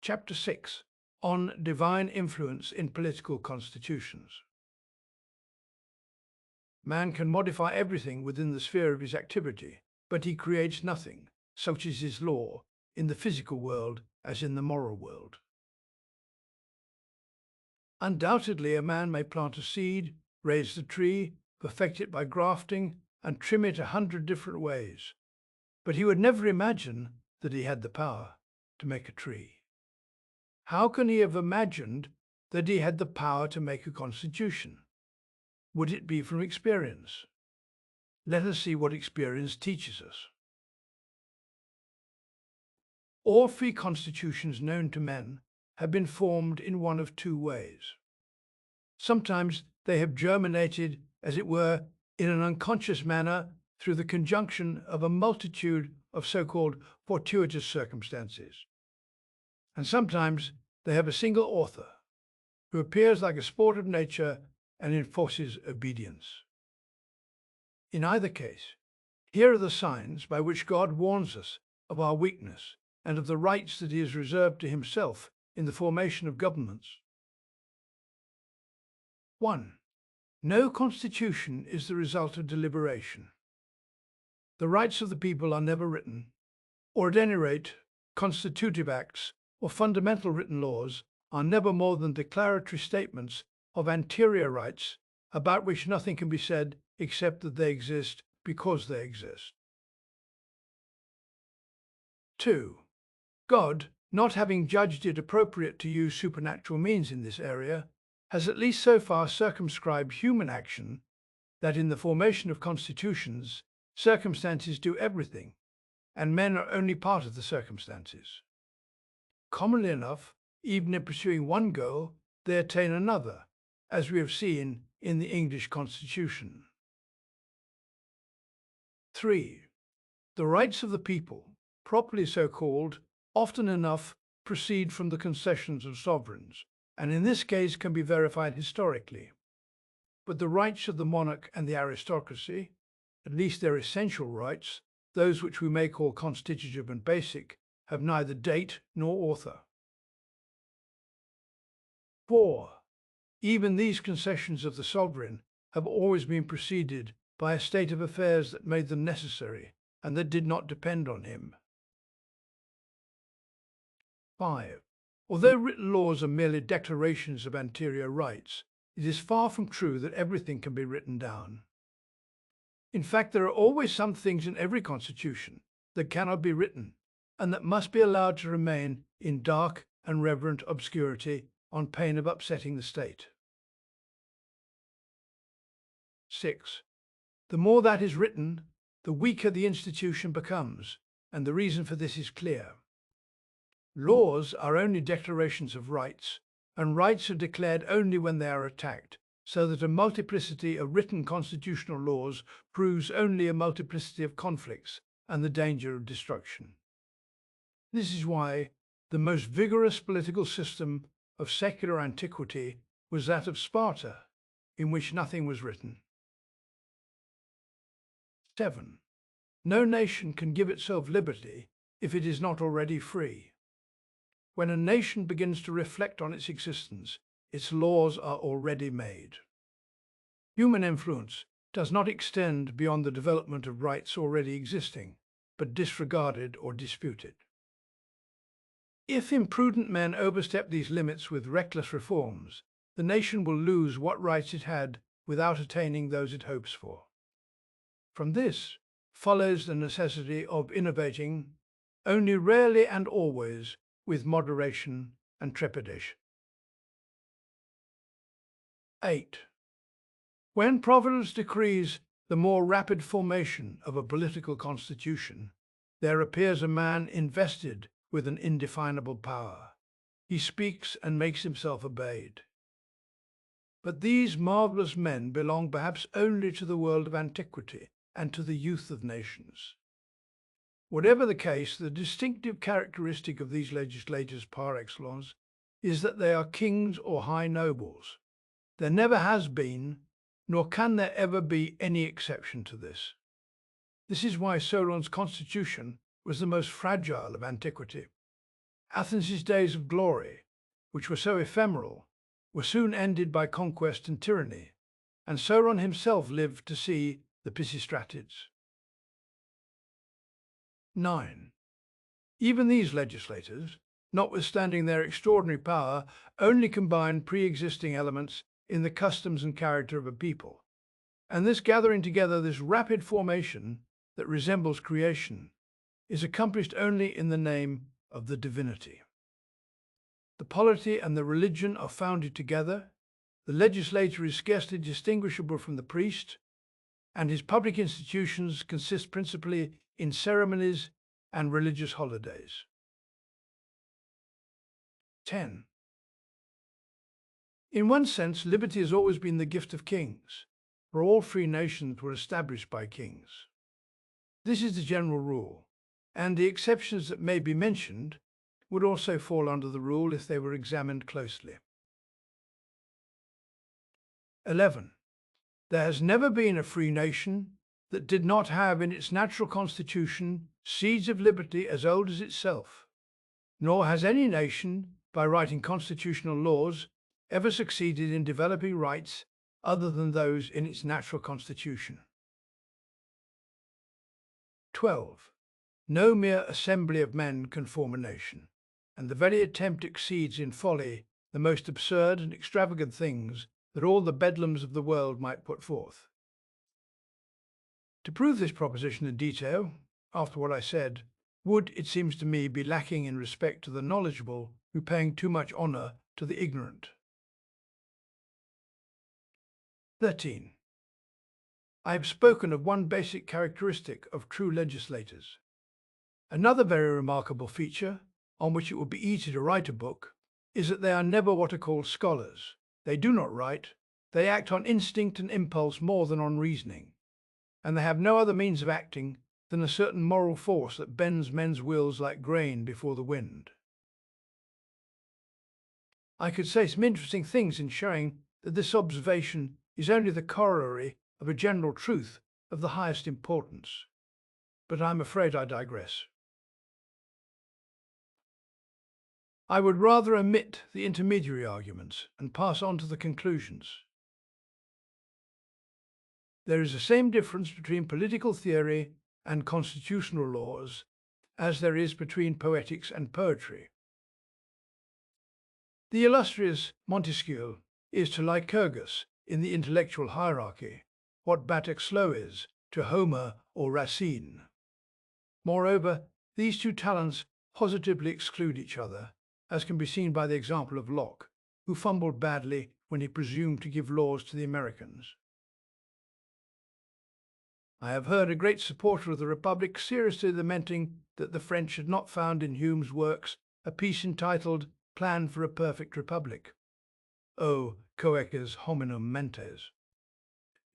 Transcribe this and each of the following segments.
Chapter 6 on Divine Influence in Political Constitutions. Man can modify everything within the sphere of his activity, but he creates nothing, such is his law, in the physical world as in the moral world. Undoubtedly, a man may plant a seed, raise the tree, perfect it by grafting, and trim it 100 different ways, but he would never imagine that he had the power to make a tree. How can he have imagined that he had the power to make a constitution? Would it be from experience? Let us see what experience teaches us. All free constitutions known to men have been formed in one of two ways. Sometimes they have germinated, as it were, in an unconscious manner through the conjunction of a multitude of so-called fortuitous circumstances. And sometimes they have a single author who appears like a sport of nature and enforces obedience. In either case, here are the signs by which God warns us of our weakness and of the rights that he has reserved to himself in the formation of governments. 1. No constitution is the result of deliberation. The rights of the people are never written, or at any rate, constitutive acts or fundamental written laws are never more than declaratory statements of anterior rights about which nothing can be said except that they exist because they exist. 2. God, not having judged it appropriate to use supernatural means in this area, has at least so far circumscribed human action that in the formation of constitutions, circumstances do everything, and men are only part of the circumstances. Commonly enough, even in pursuing one goal, they attain another, as we have seen in the English Constitution. 3. The rights of the people, properly so called, often enough proceed from the concessions of sovereigns, and in this case can be verified historically. But the rights of the monarch and the aristocracy, at least their essential rights, those which we may call constitutive and basic, have neither date nor author. 4. Even these concessions of the sovereign have always been preceded by a state of affairs that made them necessary and that did not depend on him. 5. Although written laws are merely declarations of anterior rights, it is far from true that everything can be written down. In fact, there are always some things in every constitution that cannot be written and that must be allowed to remain in dark and reverent obscurity on pain of upsetting the state. 6. The more that is written, the weaker the institution becomes, and the reason for this is clear. Laws are only declarations of rights, and rights are declared only when they are attacked, so that a multiplicity of written constitutional laws proves only a multiplicity of conflicts and the danger of destruction. This is why the most vigorous political system of secular antiquity was that of Sparta, in which nothing was written. 7. No nation can give itself liberty if it is not already free. When a nation begins to reflect on its existence, its laws are already made. Human influence does not extend beyond the development of rights already existing, but disregarded or disputed. If imprudent men overstep these limits with reckless reforms, the nation will lose what rights it had without attaining those it hopes for. From this follows the necessity of innovating, only rarely and always with moderation and trepidation. 8. When Providence decrees the more rapid formation of a political constitution, there appears a man invested with an indefinable power. He speaks and makes himself obeyed. But these marvelous men belong perhaps only to the world of antiquity and to the youth of nations. Whatever the case, the distinctive characteristic of these legislators par excellence is that they are kings or high nobles. There never has been, nor can there ever be, any exception to this. This is why Solon's constitution was the most fragile of antiquity. Athens' days of glory, which were so ephemeral, were soon ended by conquest and tyranny, and Sauron himself lived to see the Pisistratids. 9. Even these legislators, notwithstanding their extraordinary power, only combine pre-existing elements in the customs and character of a people. And this gathering together, this rapid formation that resembles creation, is accomplished only in the name of the divinity. The polity and the religion are founded together, the legislator is scarcely distinguishable from the priest, and his public institutions consist principally in ceremonies and religious holidays. 10. In one sense, liberty has always been the gift of kings, for all free nations were established by kings. This is the general rule, and the exceptions that may be mentioned would also fall under the rule if they were examined closely. 11. There has never been a free nation that did not have in its natural constitution seeds of liberty as old as itself, nor has any nation, by writing constitutional laws, ever succeeded in developing rights other than those in its natural constitution. 12. No mere assembly of men can form a nation, and the very attempt exceeds in folly the most absurd and extravagant things that all the bedlams of the world might put forth. To prove this proposition in detail, after what I said, would, it seems to me, be lacking in respect to the knowledgeable through paying too much honour to the ignorant. 13. I have spoken of one basic characteristic of true legislators. Another very remarkable feature, on which it would be easy to write a book, is that they are never what are called scholars. They do not write, they act on instinct and impulse more than on reasoning, and they have no other means of acting than a certain moral force that bends men's wills like grain before the wind. I could say some interesting things in showing that this observation is only the corollary of a general truth of the highest importance, but I'm afraid I digress. I would rather omit the intermediary arguments and pass on to the conclusions. There is the same difference between political theory and constitutional laws as there is between poetics and poetry. The illustrious Montesquieu is to Lycurgus in the intellectual hierarchy what Bhattachelys is to Homer or Racine. Moreover, these two talents positively exclude each other, as can be seen by the example of Locke, who fumbled badly when he presumed to give laws to the Americans. I have heard a great supporter of the Republic seriously lamenting that the French had not found in Hume's works a piece entitled Plan for a Perfect Republic. O coeces hominum mentes.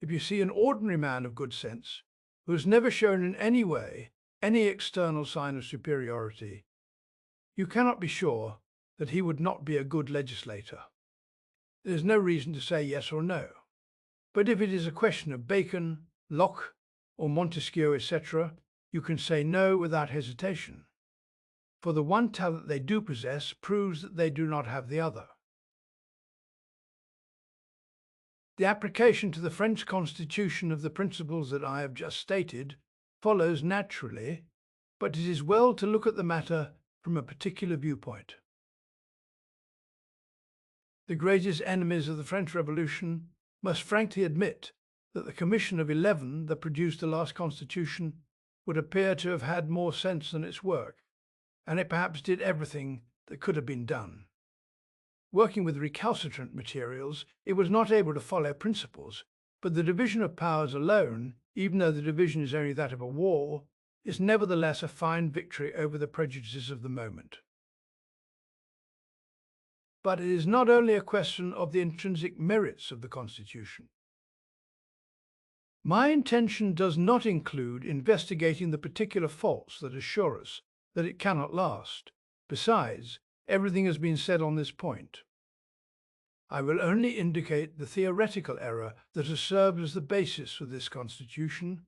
If you see an ordinary man of good sense, who has never shown in any way any external sign of superiority, you cannot be sure that he would not be a good legislator. There is no reason to say yes or no. But if it is a question of Bacon, Locke, or Montesquieu, etc., you can say no without hesitation, for the one talent they do possess proves that they do not have the other. The application to the French Constitution of the principles that I have just stated follows naturally, but it is well to look at the matter from a particular viewpoint. The greatest enemies of the French Revolution must frankly admit that the Commission of 11 that produced the last constitution would appear to have had more sense than its work, and it perhaps did everything that could have been done. Working with recalcitrant materials, it was not able to follow principles, but the division of powers alone, even though the division is only that of a war, is nevertheless a fine victory over the prejudices of the moment. But it is not only a question of the intrinsic merits of the Constitution. My intention does not include investigating the particular faults that assure us that it cannot last. Besides, everything has been said on this point. I will only indicate the theoretical error that has served as the basis for this Constitution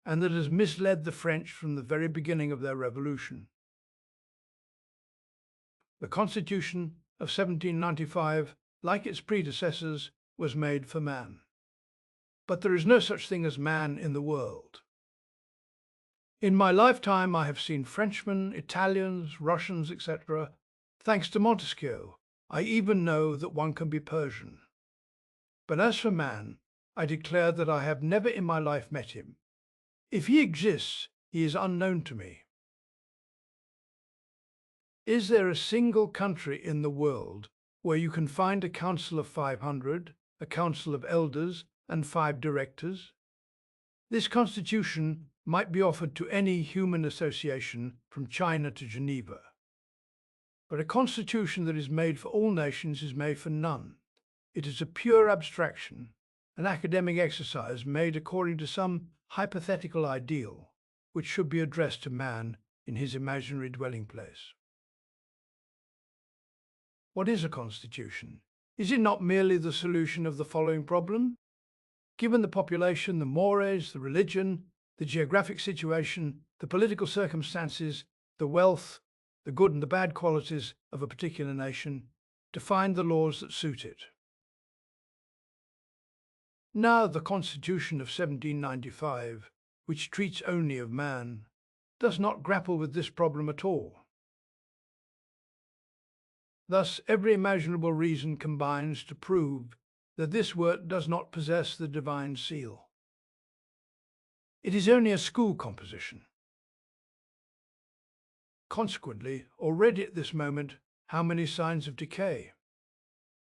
and that has misled the French from the very beginning of their revolution. The Constitution of 1795, like its predecessors, was made for man. But there is no such thing as man in the world. In my lifetime, I have seen Frenchmen, Italians, Russians, etc. Thanks to Montesquieu, I even know that one can be Persian. But as for man, I declare that I have never in my life met him. If he exists, he is unknown to me. Is there a single country in the world where you can find a council of 500, a council of elders, and 5 directors? This constitution might be offered to any human association from China to Geneva. But a constitution that is made for all nations is made for none. It is a pure abstraction, an academic exercise made according to some hypothetical ideal, which should be addressed to man in his imaginary dwelling place. What is a constitution? Is it not merely the solution of the following problem? Given the population, the mores, the religion, the geographic situation, the political circumstances, the wealth, the good and the bad qualities of a particular nation, define the laws that suit it. Now, the Constitution of 1795, which treats only of man, does not grapple with this problem at all. Thus, every imaginable reason combines to prove that this work does not possess the divine seal. It is only a school composition. Consequently, already at this moment, how many signs of decay?